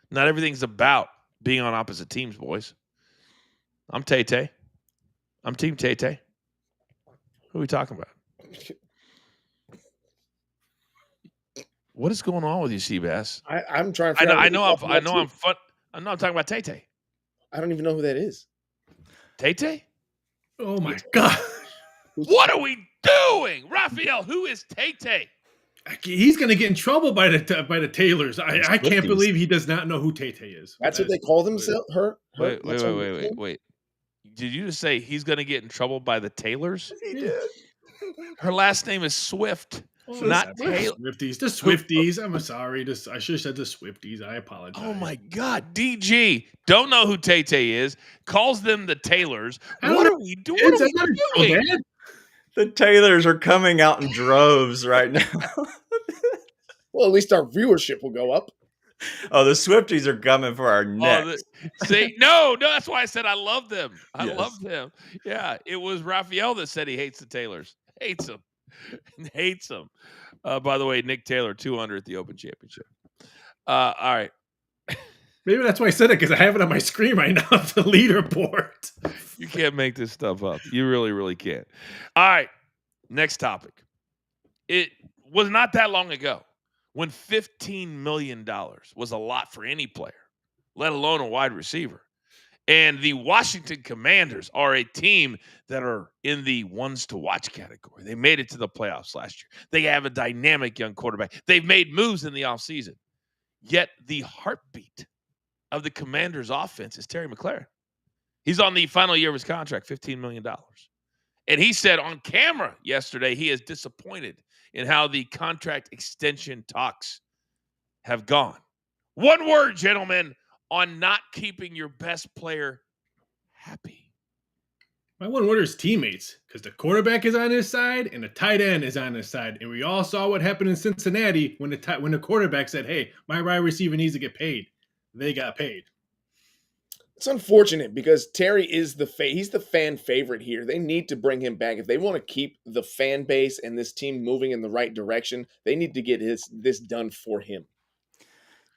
Not everything's about being on opposite teams, boys. I'm Tay-Tay. I'm Team Tay-Tay. Who are we talking about? What is going on with you, Seabass? I'm trying to I'm fun. I'm talking about Tay-Tay. I don't even know who that is. Tay-Tay? Oh my God. What are we doing? Raphael, who is Tay-Tay? He's going to get in trouble by the Taylors. I can't believe he does not know who Tay-Tay is. That's what they call themselves. Wait. Did you just say he's going to get in trouble by the Taylors? He did. Her last name is Swift, not Taylor. Swifties. The Swifties. I'm sorry. I should have said the Swifties. I apologize. Oh my God, DG, don't know who Tay-Tay is. Calls them the Taylors. What are we doing? What are we doing? The Taylors are coming out in droves right now. Well, at least our viewership will go up. Oh, the Swifties are coming for our necks. See, no, that's why I said I love them. I love them. Yeah, it was Raphael that said he hates the Taylors. Hates them. By the way, Nick Taylor, 200 at the Open Championship. All right. Maybe that's why I said it, because I have it on my screen right now, the leaderboard. You can't make this stuff up. You really, really can't. All right. Next topic. It was not that long ago when $15 million was a lot for any player, let alone a wide receiver. And the Washington Commanders are a team that are in the ones to watch category. They made it to the playoffs last year. They have a dynamic young quarterback. They've made moves in the offseason. Yet the heartbeat of the Commanders offense is Terry McLaurin. He's on the final year of his contract, $15 million. And he said on camera yesterday he is disappointed in how the contract extension talks have gone. One word, gentlemen, on not keeping your best player happy. My one word is teammates, because the quarterback is on his side and the tight end is on his side. And we all saw what happened in Cincinnati when the quarterback said, hey, my wide receiver needs to get paid. They got paid. It's unfortunate because Terry is he's the fan favorite here. They need to bring him back. If they want to keep the fan base and this team moving in the right direction, they need to get this done for him.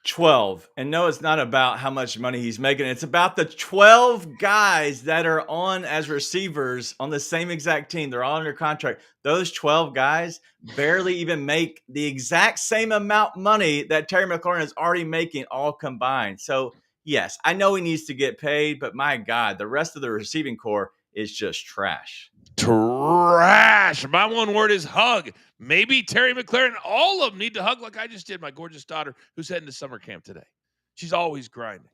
12. And no, it's not about how much money he's making. It's about the 12 guys that are on as receivers on the same exact team. They're all under contract. Those 12 guys barely even make the exact same amount money that Terry McLaurin is already making all combined. So, yes, I know he needs to get paid, but my God, the rest of the receiving core is just trash. Trash. My one word is hug. Maybe Terry McLaurin, all of them need to hug like I just did my gorgeous daughter who's heading to summer camp today. She's always grinding.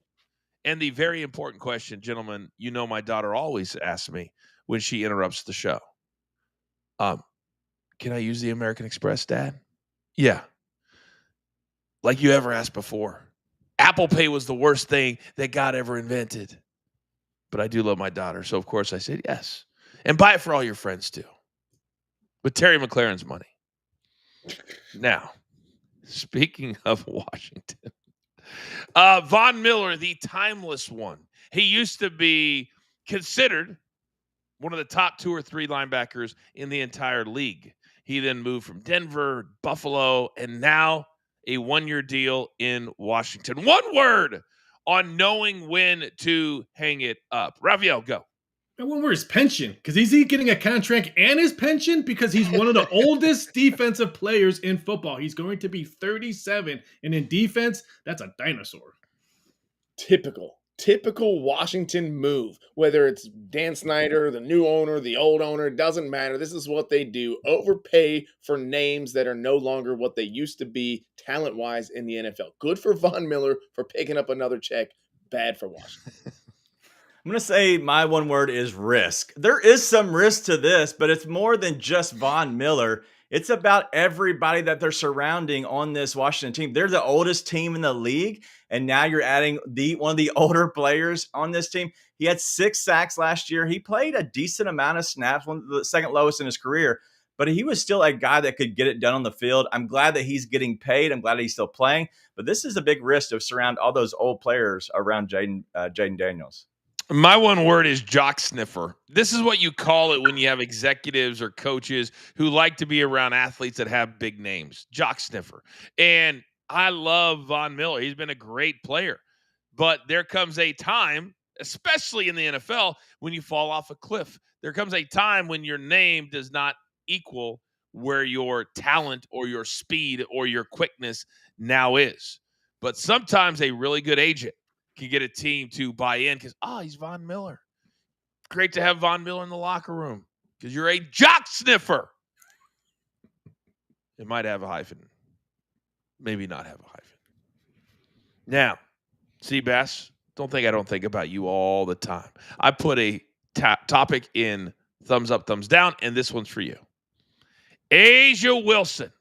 And the very important question, gentlemen, you know my daughter always asks me when she interrupts the show. Can I use the American Express, Dad? Yeah. Like you ever asked before. Apple Pay was the worst thing that God ever invented. But I do love my daughter, so of course I said yes. And buy it for all your friends too. With Terry McLaurin's money. Now, speaking of Washington, Von Miller, the timeless one. He used to be considered one of the top 2 or 3 linebackers in the entire league. He then moved from Denver, Buffalo, and now a 1-year deal in Washington. One word on knowing when to hang it up. Raphael, go. And one word is pension, because is he getting a contract and his pension? Because he's one of the oldest defensive players in football. He's going to be 37, and in defense, that's a dinosaur. Typical Washington move. Whether it's Dan Snyder, the new owner, the old owner, doesn't matter. This is what they do. Overpay for names that are no longer what they used to be talent-wise in the NFL. Good for Von Miller for picking up another check. Bad for Washington. I'm going to say my one word is risk. There is some risk to this, but it's more than just Von Miller. It's about everybody that they're surrounding on this Washington team. They're the oldest team in the league, and now you're adding one of the older players on this team. He had 6 sacks last year. He played a decent amount of snaps, one of the second lowest in his career, but he was still a guy that could get it done on the field. I'm glad that he's getting paid. I'm glad that he's still playing, but this is a big risk to surround all those old players around Jaden Daniels. My one word is jock sniffer. This is what you call it when you have executives or coaches who like to be around athletes that have big names. Jock sniffer. And I love Von Miller. He's been a great player. But there comes a time, especially in the NFL, when you fall off a cliff. There comes a time when your name does not equal where your talent or your speed or your quickness now is. But sometimes a really good agent can get a team to buy in because, he's Von Miller. Great to have Von Miller in the locker room because you're a jock sniffer. It might have a hyphen. Maybe not have a hyphen. Now, Seabass, don't think about you all the time. I put a topic in thumbs up, thumbs down, and this one's for you. Asia Wilson.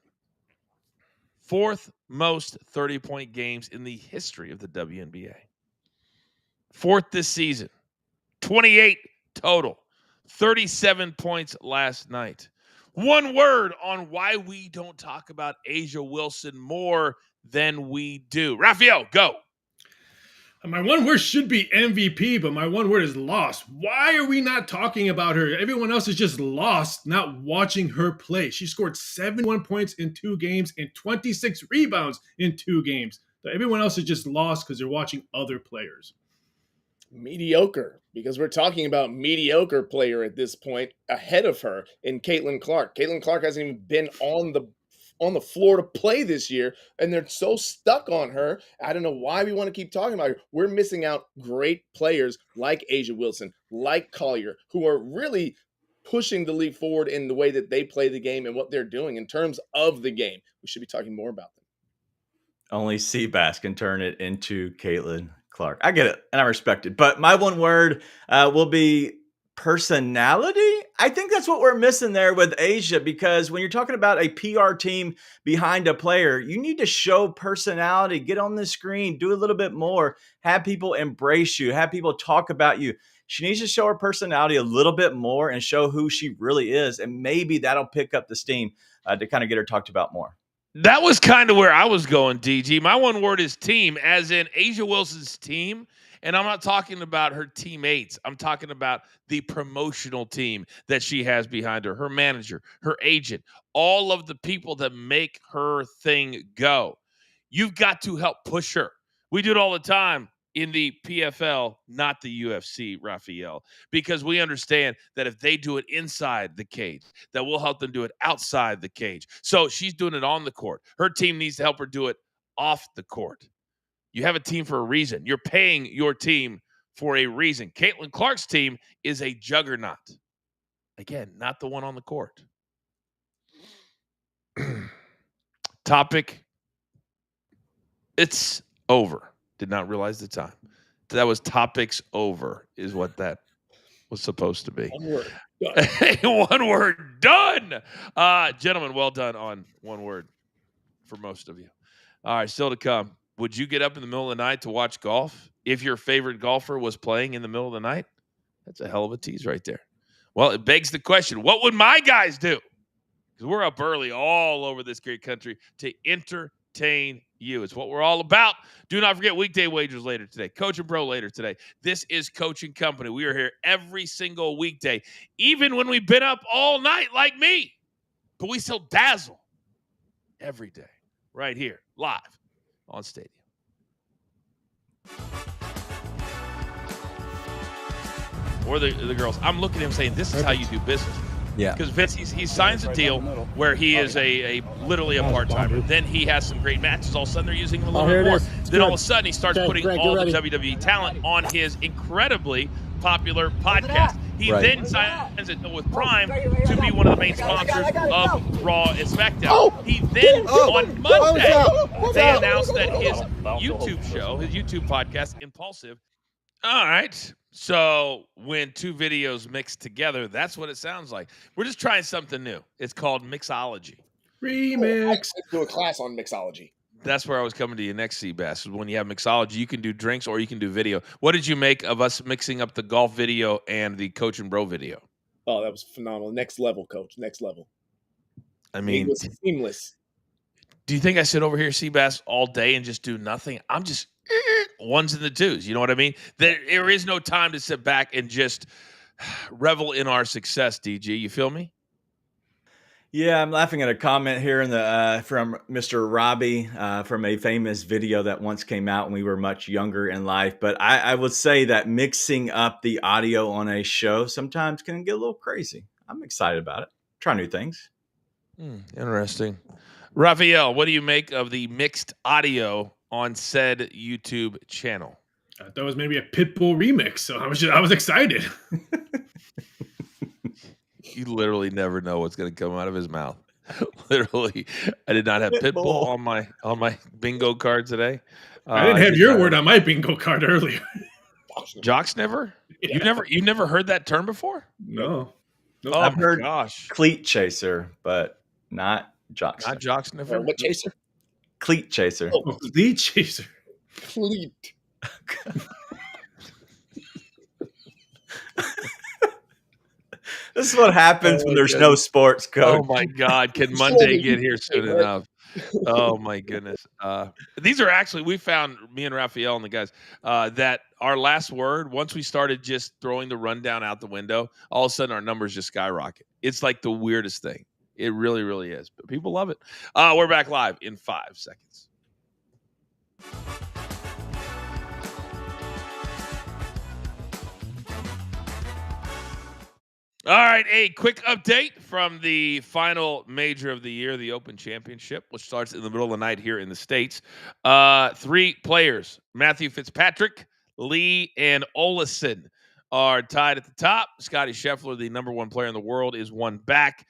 4th most 30-point games in the history of the WNBA. 4th this season, 28 total, 37 points last night. One word on why we don't talk about Asia Wilson more than we do. Raphael, go. My one word should be MVP, but my one word is lost. Why are we not talking about her? Everyone else is just lost, not watching her play. She scored 71 points in 2 games and 26 rebounds in 2 games. So everyone else is just lost because they're watching other players. Mediocre, because we're talking about mediocre player at this point ahead of her in Caitlin Clark. Caitlin Clark hasn't even been on the floor to play this year, and they're so stuck on her. I don't know why we want to keep talking about her. We're missing out great players like Asia Wilson, like Collier, who are really pushing the league forward in the way that they play the game and what they're doing in terms of the game. We should be talking more about them. Only Seabass can turn it into Caitlin Clark. I get it, and I respect it. But my one word will be personality. I think that's what we're missing there with Asia, because when you're talking about a PR team behind a player, you need to show personality, get on the screen, do a little bit more, have people embrace you, have people talk about you. She needs to show her personality a little bit more and show who she really is. And maybe that'll pick up the steam to kind of get her talked about more. That was kind of where I was going, DG. My one word is team, as in Asia Wilson's team. And I'm not talking about her teammates. I'm talking about the promotional team that she has behind her, her manager, her agent, all of the people that make her thing go. You've got to help push her. We do it all the time in the PFL, not the UFC, Raphael, because we understand that if they do it inside the cage, that we'll help them do it outside the cage. So she's doing it on the court. Her team needs to help her do it off the court. You have a team for a reason. You're paying your team for a reason. Caitlin Clark's team is a juggernaut. Again, not the one on the court. Topic. It's over. Did not realize the time. That was topics over is what that was supposed to be. One word. Done. One word. Done. Gentlemen, well done on one word for most of you. All right, still to come. Would you get up in the middle of the night to watch golf if your favorite golfer was playing in the middle of the night? That's a hell of a tease right there. Well, it begs the question, what would my guys do? Because we're up early all over this great country to entertain you. It's what we're all about. Do not forget weekday wagers later today. Coach and Bro later today. This is Coaching Company. We are here every single weekday, even when we've been up all night like me. But we still dazzle every day right here, live on Stadium. or the girls, I'm looking at him saying, this is how you do business. Yeah. Because Vince, he signs a deal where he is literally a part-timer. Then he has some great matches. All of a sudden, they're using him a little bit more. Then all of a sudden, he starts putting all the WWE talent on his incredibly popular podcast. He then signs a deal with Prime to be one of the main sponsors of Raw and SmackDown. He then, on Monday, they announced that his YouTube show, his YouTube podcast, Impulsive. All right. So when two videos mix together, that's what it sounds like. We're just trying something new. It's called mixology. Remix. I do a class on mixology. That's where I was coming to you next, Seabass. When you have mixology, you can do drinks or you can do video. What did you make of us mixing up the golf video and the Coach and Bro video? Oh, that was phenomenal. Next level, Coach. Next level. I mean, it was seamless. Do you think I sit over here, Seabass, all day and just do nothing? I'm just ones and the twos. You know what I mean? There is no time to sit back and just revel in our success, DG. You feel me? Yeah, I'm laughing at a comment here in the from Mr. Robbie from a famous video that once came out when we were much younger in life. But I would say that mixing up the audio on a show sometimes can get a little crazy. I'm excited about it. Try new things. Interesting. Raphael, what do you make of the mixed audio on said YouTube channel? I thought it was maybe a Pitbull remix, so I was excited. You literally never know what's going to come out of his mouth. Literally, I did not have Pitbull on my bingo card today. I didn't have your word on my bingo card earlier. Jocksniver? Yeah. You never heard that term before? No. Oh, I've heard gosh. Cleat chaser, but not jock. Not Jocksniver? What chaser? Cleat chaser. Oh, Cleat chaser. Cleat. This is what happens when there's no sports, Coach. Oh my God! Can Monday get here soon enough? Oh my goodness! These are actually, we found, me and Raphael and the guys, that our last word, once we started just throwing the rundown out the window, all of a sudden our numbers just skyrocket. It's like the weirdest thing. It really, really is. But people love it. We're back live in 5 seconds. All right, a quick update from the final major of the year, the Open Championship, which starts in the middle of the night here in the States. 3 players, Matthew Fitzpatrick, Lee, and Olesen, are tied at the top. Scotty Scheffler, the number 1 player in the world, is 1 back,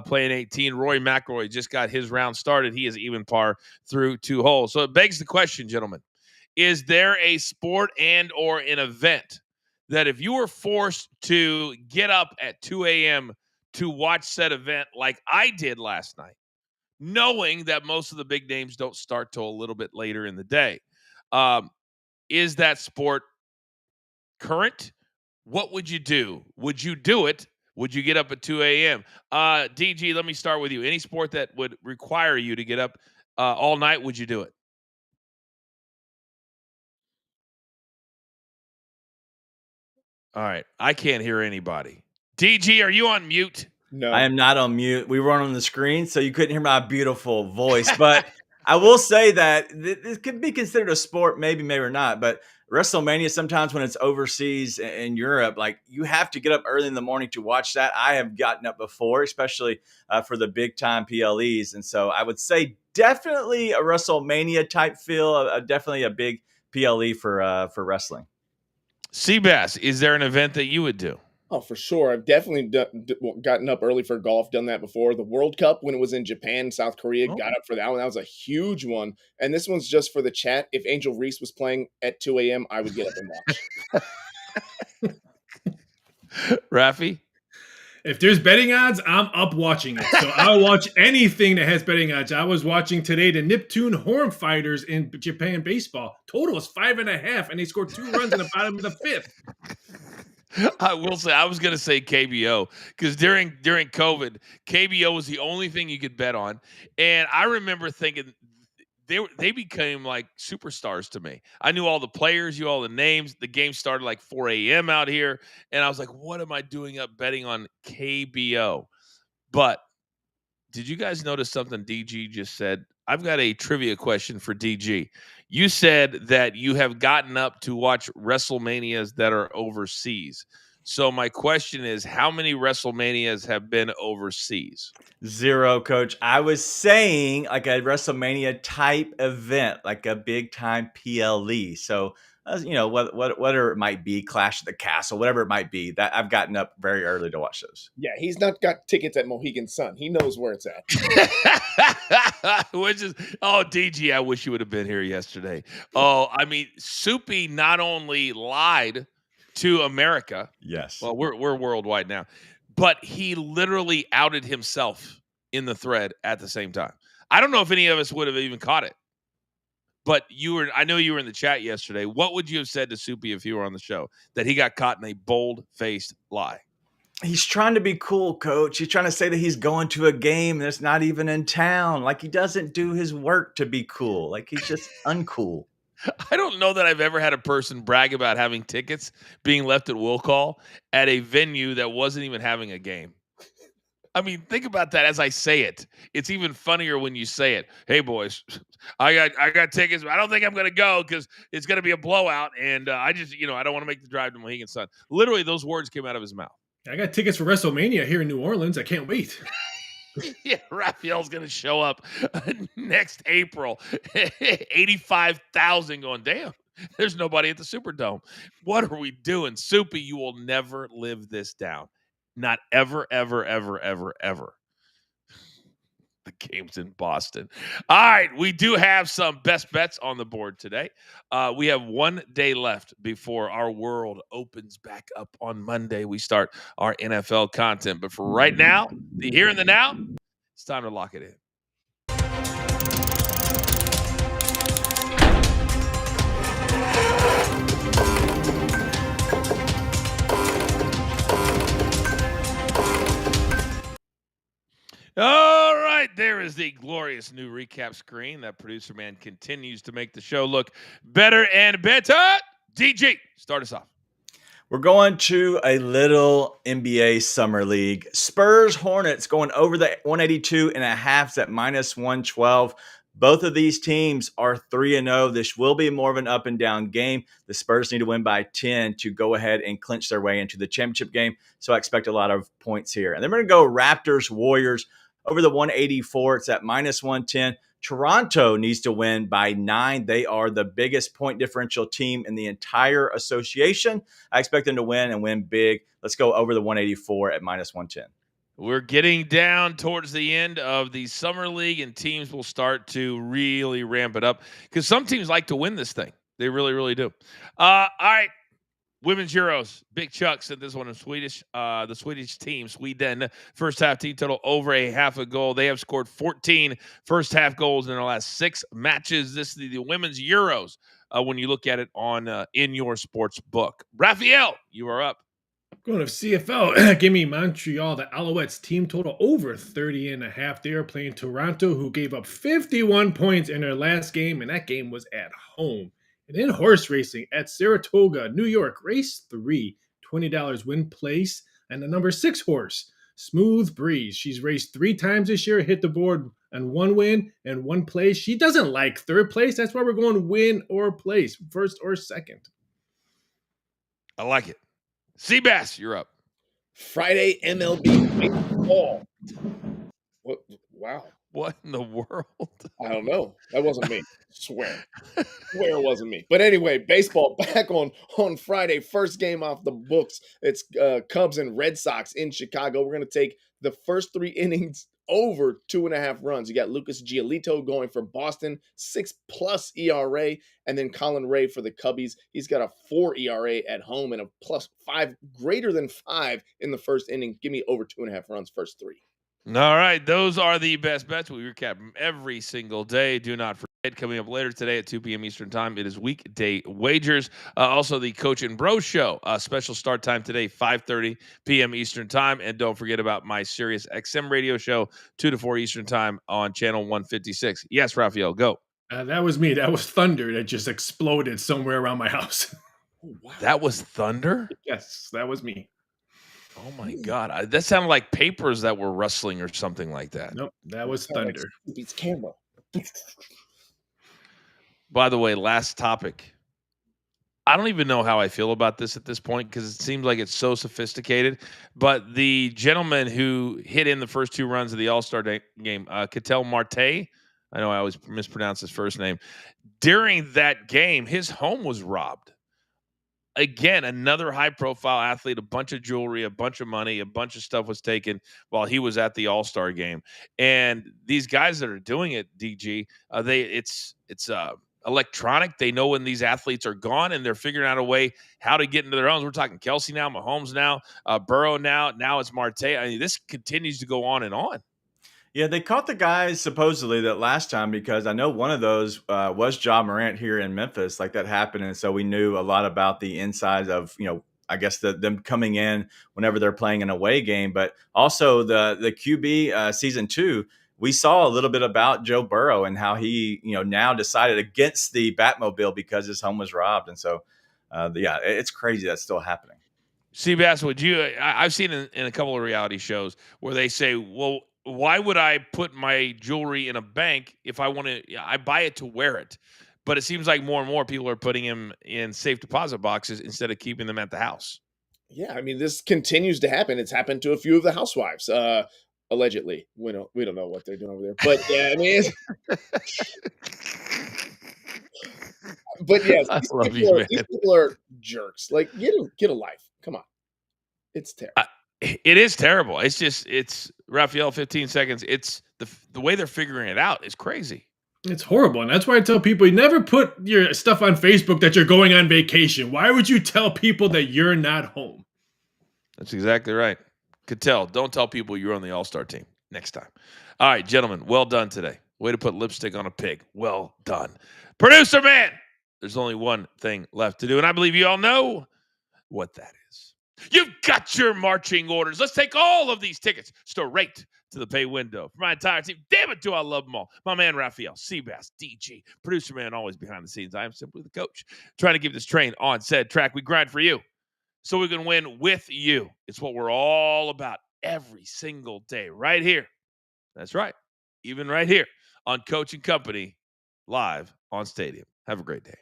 playing 18. Rory McIlroy just got his round started. He is even par through 2 holes. So it begs the question, gentlemen, is there a sport and or an event that if you were forced to get up at 2 a.m. to watch said event like I did last night, knowing that most of the big names don't start till a little bit later in the day, is that sport current? What would you do? Would you do it? Would you get up at 2 a.m.? DG, let me start with you. Any sport that would require you to get up all night, would you do it? All right. I can't hear anybody. DG, are you on mute? No. I am not on mute. We weren't on the screen, so you couldn't hear my beautiful voice. But I will say that this could be considered a sport, maybe or not. But WrestleMania, sometimes when it's overseas in Europe, like you have to get up early in the morning to watch that. I have gotten up before, especially for the big time PLEs. And so I would say definitely a WrestleMania type feel, definitely a big PLE for wrestling. Seabass, is there an event that you would do? Oh, for sure. I've definitely gotten up early for golf, done that before. The World Cup, when it was in Japan, South Korea, got up for that one. That was a huge one. And this one's just for the chat. If Angel Reese was playing at 2 a.m., I would get up and watch. Rafi? If there's betting odds, I'm up watching it. So I'll watch anything that has betting odds. I was watching today the Neptune Horn Fighters in Japan baseball. Total was 5.5, and they scored 2 runs in the bottom of the 5th. I will say, I was going to say KBO because during COVID, KBO was the only thing you could bet on. And I remember thinking they became like superstars to me. I knew all the players, knew all the names. The game started like 4 a.m. out here. And I was like, what am I doing up betting on KBO? But did you guys notice something DG just said? I've got a trivia question for DG. You said that you have gotten up to watch WrestleManias that are overseas. So my question is, how many WrestleManias have been overseas? 0, Coach. I was saying like a WrestleMania type event, like a big time PLE. So, whatever it might be, Clash of the Castle, whatever it might be, that I've gotten up very early to watch those. Yeah, he's not got tickets at Mohegan Sun. He knows where it's at. Which is, DG, I wish you would have been here yesterday. Oh, I mean, Soupy not only lied to America. Yes. Well, we're worldwide now, but he literally outed himself in the thread at the same time. I don't know if any of us would have even caught it, but I know you were in the chat yesterday. What would you have said to Soupy if you were on the show that he got caught in a bold-faced lie? He's trying to be cool, Coach. He's trying to say that he's going to a game that's not even in town. Like he doesn't do his work to be cool. Like he's just uncool. I don't know that I've ever had a person brag about having tickets being left at will call at a venue that wasn't even having a game. I mean, think about that as I say it. It's even funnier when you say it. Hey, boys, I got tickets, but I don't think I'm going to go because it's going to be a blowout. And I just, I don't want to make the drive to Mohegan Sun. Literally, those words came out of his mouth. I got tickets for WrestleMania here in New Orleans. I can't wait. Yeah, Raphael's going to show up next April. 85,000 going, damn, there's nobody at the Superdome. What are we doing? Soupy, you will never live this down. Not ever, ever, ever, ever, ever. The game's in Boston. All right, we do have some best bets on the board today. We have 1 day left before our world opens back up on Monday. We start our NFL content. But for right now, the here and the now, it's time to lock it in. All right, there is the glorious new recap screen. That producer man continues to make the show look better and better. DG, start us off. We're going to a little NBA Summer League. Spurs Hornets going over the 182.5 at -112. Both of these teams are 3-0. This will be more of an up and down game. The Spurs need to win by 10 to go ahead and clinch their way into the championship game. So I expect a lot of points here. And then we're going to go Raptors Warriors over the 184. It's at -110. Toronto needs to win by 9. They are the biggest point differential team in the entire association. I expect them to win and win big. Let's go over the 184 at -110. We're getting down towards the end of the Summer League, and teams will start to really ramp it up because some teams like to win this thing. They really, really do. All right. Women's Euros. Big Chuck said this one in Swedish. The Swedish team, Sweden, first half team total over a half a goal. They have scored 14 first half goals in their last 6 matches. This is the Women's Euros when you look at it on in your sports book. Raphael, you are up. Going to CFL, give me Montreal, the Alouettes team total over 30.5. They are playing Toronto, who gave up 51 points in their last game, and that game was at home. And in horse racing at Saratoga, New York, race 3, $20 win place, and the number 6 horse, Smooth Breeze. She's raced 3 times this year, hit the board on 1 win and 1 place. She doesn't like 3rd place. That's why we're going win or place, first or second. I like it. Seabass, you're up. Friday MLB baseball. What? Wow. What in the world? I don't know. That wasn't me. Swear it wasn't me. But anyway, baseball back on Friday. First game off the books. It's Cubs and Red Sox in Chicago. We're going to take the first 3 innings over 2.5 runs. You got Lucas Giolito going for Boston, 6+ ERA, and then Colin Ray for the Cubbies. He's got a 4 ERA at home and a +5, greater than 5 in the first inning. Give me over 2.5 runs, first 3. All right, those are the best bets. We recap them every single day. Do not forget, coming up later today at 2 p.m. Eastern Time, it is weekday wagers. Also, the Coach and Bro Show, special start time today, 5:30 p.m. Eastern Time. And don't forget about my Sirius XM radio show, 2 to 4 Eastern Time on channel 156. Yes, Raphael, go. That was me. That was thunder that just exploded somewhere around my house. Oh, wow. That was thunder? Yes, that was me. Oh, my God. That sounded like papers that were rustling or something like that. Nope, that was thunder. It's camera. By the way, last topic. I don't even know how I feel about this at this point because it seems like it's so sophisticated. But the gentleman who hit in the first 2 runs of the All-Star game, Ketel Marte, I know I always mispronounce his first name. During that game, his home was robbed. Again, another high-profile athlete, a bunch of jewelry, a bunch of money, a bunch of stuff was taken while he was at the All-Star game. And these guys that are doing it, DG, it's electronic. They know when these athletes are gone, and they're figuring out a way how to get into their homes. We're talking Kelsey now, Mahomes now, Burrow now it's Marte. I mean, this continues to go on and on. Yeah, they caught the guys supposedly that last time because I know one of those was Ja Morant here in Memphis. Like that happened, and so we knew a lot about the insides of I guess them coming in whenever they're playing an away game, but also the QB season 2. We saw a little bit about Joe Burrow and how he now decided against the Batmobile because his home was robbed, and so yeah, it's crazy that's still happening. Seabass, would you? I've seen in a couple of reality shows where they say, "Well, why would I put my jewelry in a bank if I want to? I buy it to wear it." But it seems like more and more people are putting them in safe deposit boxes instead of keeping them at the house. Yeah, I mean, this continues to happen. It's happened to a few of the housewives, allegedly. We don't know what they're doing over there, but yeah, I mean, but yes, I love you, man. these people are jerks. Like, get a life. Come on, it's terrible. It is terrible. It's Raphael. 15 seconds. It's the way they're figuring it out is crazy. It's horrible. And that's why I tell people you never put your stuff on Facebook that you're going on vacation. Why would you tell people that you're not home? That's exactly right. Cattell, don't tell people you're on the All-Star team next time. All right, gentlemen, well done today. Way to put lipstick on a pig. Well done. Producer man, there's only one thing left to do, and I believe you all know what that is. You've got your marching orders. Let's take all of these tickets straight to the pay window for my entire team. Damn it, do I love them all. My man, Raphael, Seabass, DG, producer man, always behind the scenes. I am simply the coach, trying to keep this train on said track. We grind for you so we can win with you. It's what we're all about every single day right here. That's right. Even right here on Coach and Company live on Stadium. Have a great day.